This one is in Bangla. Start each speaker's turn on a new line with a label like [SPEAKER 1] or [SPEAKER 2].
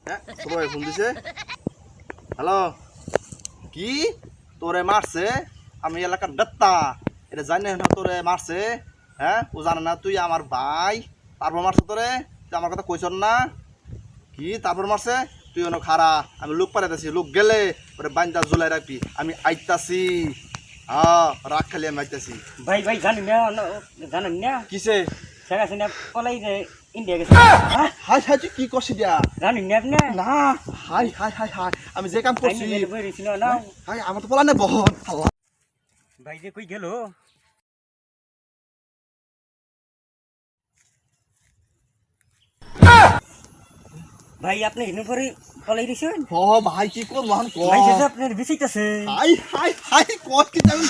[SPEAKER 1] হ্যাঁ ছোট ভাই ফোন দিছে। হ্যালো, কি তোরে মারছে? আমি এলাকার দত্তা, এটা জানি না তোরে মারছে। হ্যাঁ, ও জানে না তুই আমার ভাই, তারপর মারছে তোরে? তুই আমার কথা কইছ না? কি তারপর মারছে? তুই অনেক খারা, আমি লোক পাঠাইতেছি, লোক গেলে ওরে বাইন্দা ঝুলাই রাখবি, আমি আইতাছি। হ্যাঁ, রাগ খালি আমি আইতাছি।
[SPEAKER 2] ভাই ভাই জানেন না
[SPEAKER 1] কিসে?
[SPEAKER 2] শেখ হাসিনা পলাই যে ইন্ডিয়া গেছে।
[SPEAKER 1] হাই হাই, তুই কি করছিস দিয়া?
[SPEAKER 2] জানেন না আপনি?
[SPEAKER 1] না, হাই হাই হাই হাই, আমি যে কাম করছি।
[SPEAKER 2] বইছিল না
[SPEAKER 1] হাই, আমার তো বলা নেই বহন।
[SPEAKER 2] ভাই যে কই গেল? ভাই আপনি হিনু পরে পলাই দিছেন?
[SPEAKER 1] ও ভাই, কি করবো এখন?
[SPEAKER 2] ভাই যে আপনার বিচিতাছে।
[SPEAKER 1] হাই হাই হাই, কত কি জানেন?